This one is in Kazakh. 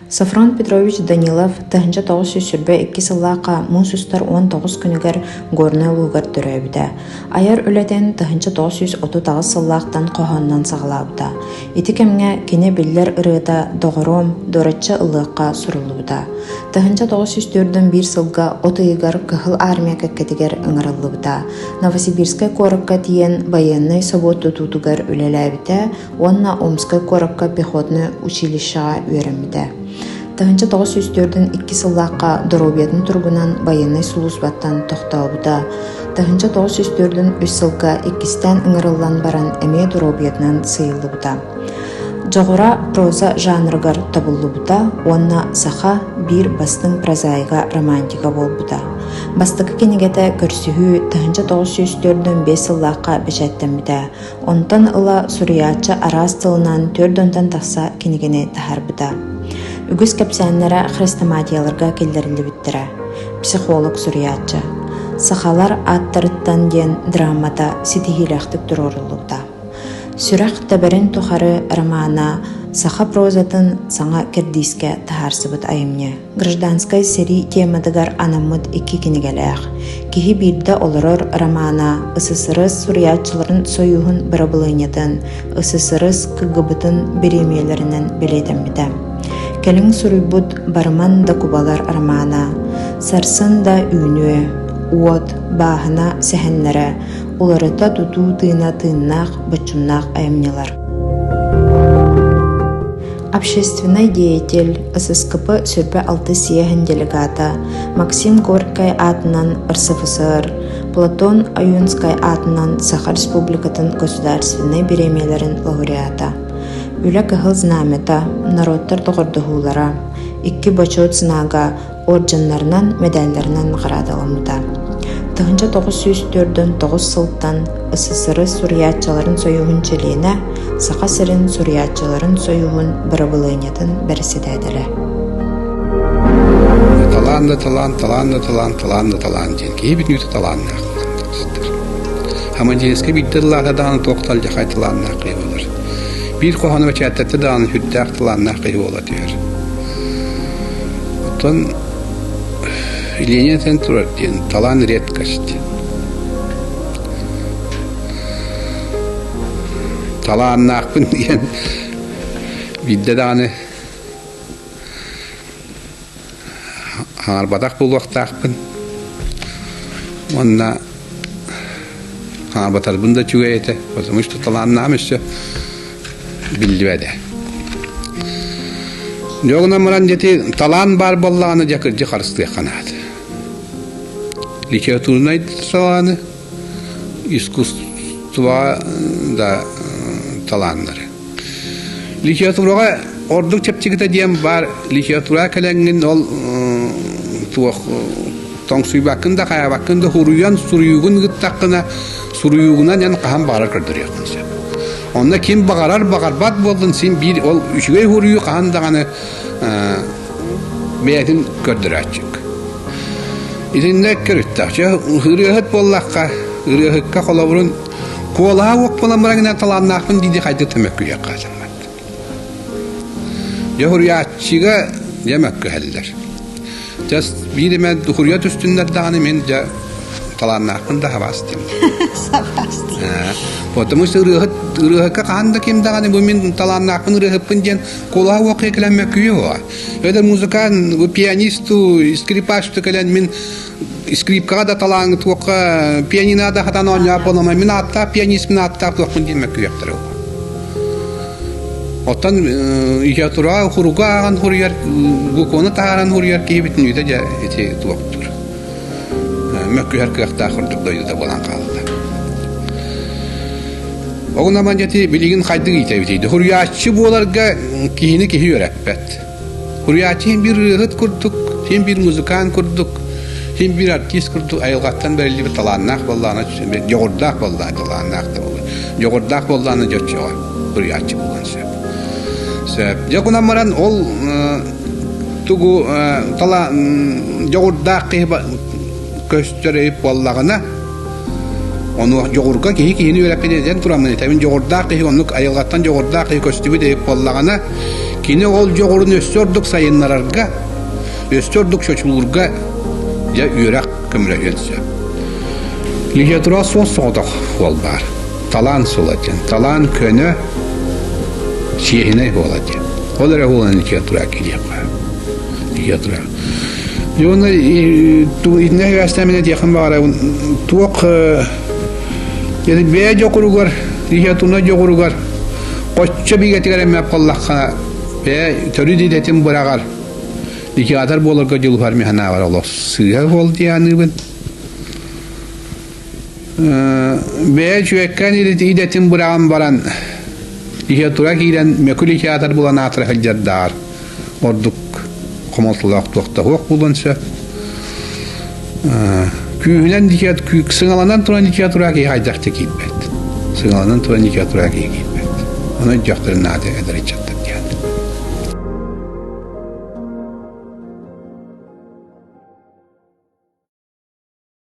Софрон Петрович Данилов тахынча 902 сыллаqa мусустар 19 күнігер Горный лугар төрөбүдө. Аяр өлетен тахынча 930 сыллақтан қоғаннан сағылабыда. Ити кемге кене биллер ырыда доғыром доратча ылыққа сурулубыда. Тахынча 904 сылга отыйгар кыхыл армия кәккетігер ыңырылыбыда. Новосибирскай коракка тиен военный совет тутугар өлеләбіде, онна Омскай коракка пехотный училищаға өрембіде. Тахынча 904 сыллаққа доробиятын тургунан военный сулусбаттан тоқталбыда. Тахынча 904 сылга 2-тен ыңырылан баран әме доробиятынан сыйылыбыда. Жоғыра проза жанрыгар табылыбыда, онна Саха бир бастың прозаига романтика болбыда. Бастықы кенегеті көрсіхі тахынча 904 сыллаққа бәчәттенбіде. Онтан ыла суриячы арас тылынан 4-тен тақса кенегені тахарбыда. Үгіз кәпсәнлері хрестоматияларға келдерілі біттірі. Психолог суриячы. Сахалар аттырыттан ден драмада сетихиләқтік тұрорылыда. Сүрәқ тәбәрін тұхары романа Саха прозатын саңа кердиске тахарсыбыт айымне. Гражданскай сери темадыгар анамыд 2 кенегеләқ. Кихи бирді олырыр романа ысысырыз суриятчыларын союғын бірабылынетін, ысысырыз кыгыбытын беремелерінен белетембіді. Келің суруйбут барман да кубалар романа, сарсын да үйнүе, уот, бахына сәхенлері, оларыта туту тыйна тыйнақ, бачуннақ айымнелар. Общественный деятель ССКП сүрбе 6 сиехен делегата Максим Горький атынан РСФСР, Платон Аюнский атынан Саха Республикатын государственный беремелерин лауреата. Үлі кығыл знамета, народтар тоғырдығулара, 2 бачот сынага орденларынан, медальларынан ғарадалымыда. Тахынча 904 сылттан СССР суриятчаларын союғын челейіне, Саха сірін суриятчаларын союғын бірабылынетін бәріседәділі. Таланды, кей бітнюті таланды ақтыр. Хамадиеске биттірлағы даны тоқтал жақай таланды ақи болыр. Bir qoğanı ve çəttətdə dağını hüddəq tılanına qıyı ola deyir. Otan iliyeniyyətən turar deyin, talan redkast. Talanına aqbın deyin, biddə dağını harbadaq bulvaqda aqbın. Onunla harbatar bunda çüveyete, o zaman işte talanına amışsa bildiğede. Yoguna maran jeti talan bar bollağını jakırcı karıstıya kanadı. Literaturnaydı talanı, iskustva da talanları. Literatura orduk çepçikte diyem var, literatura kalengin ol tuğ tongsuy bakında kaya bakında huruyan suruyugun gıttakına suruyugunan yan kahan bağır kırdırıyor. Onda kim bağırbat boldun sen bir ol üçüge huruyu kahandağını beyetin gördür açık. İzinde kırıttağça hırıhıt bollakka, hırıhıkka kolaburun kolağa okpalamırağına talanına akın didi kaydı tömökkü yakazanmat. Ya huriyatçıga yemekkü heller. Bir men huriyat üstünler dağını men talanına akın da havastım. Потому что рыхка канда ким даганы бу мен таланна акын рыхпын ден кола окый келеме күйө. Это музыкан, пианисту, скрипачту келен мен скрипкага да таланг тока, пианино да хатан ойна болма, мен атта пианист мен атта токун деме күйөктөр. Оттан ия тура хуруган хурияр, бу кону тааран хурияр кебитин үйдө же эти токтур. Мөккөр кыякта хурдук дойду болан калды. Oğuna manjati bilgin kaydı giteydi. Huriyatçı bolarga kihini kihi öğretpet. Huriyatçı hem bir rıhıt kurduk, hem bir müzikan kurduk, hem bir artist kurduk. Ayılgattan belli bir talannak bollağına, yoğurdak bollağına talannak da olur. Yoğurdak bollağına göçüyor. Huriyatçı bolan sebep. Yakuna maran ol tugu yoğurdak göstereyip bollağına onu yoğurga kihini öğretmeden turamını. Tabii yoğurdak kihi onluk ayılgattan yoğurdak kihi köstübü deyip bollağına Kine ol joğurun östürdük sayınlararga, östürdük çoçulurga, ya üyrak kümregense. Literatüra sos soğudak ol var. Talan solacan, talan könü şehine olacak. Olara olan literatüra geliyor. Literatüra. Yonu ne üniversitemine yakın var. Tuğuk yani veya jokurugar, literatüruna jokurugar. Koçça bir getirelim yap Allah'ına ve törü diletim bırakar. Literatür bolurga yılvar mihana var Allah. Sığır oldu yani ben. Ve çüvekkan iletim bırakam baran literatüra giren mekul literatür bulan atrafı caddar. Orduk komaltılak tuğukta hoq bulansa. Kühülen literatür, sığalanan turan literatüra ki haydak tekibet. Sığalanan turan literatüra ki gitbet. Ona jaktırın adı eder içattı.